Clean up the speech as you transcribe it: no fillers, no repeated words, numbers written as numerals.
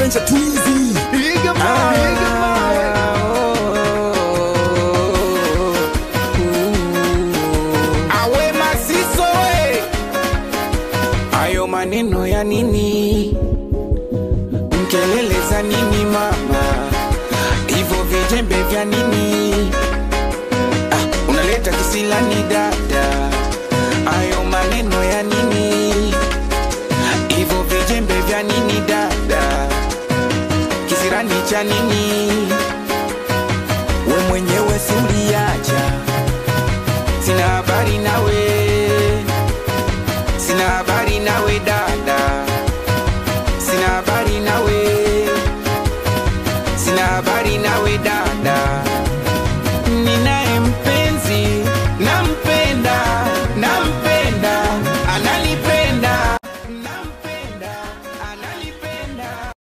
Adventure too easy. Awe masiso ayo maneno ya nini, mkelele za nini mama, hivyo vijembe vya nini, unaleta kisilani dada, ayo maneno ya nini, hivyo vijembe vya nini dada, kisirani cha nini.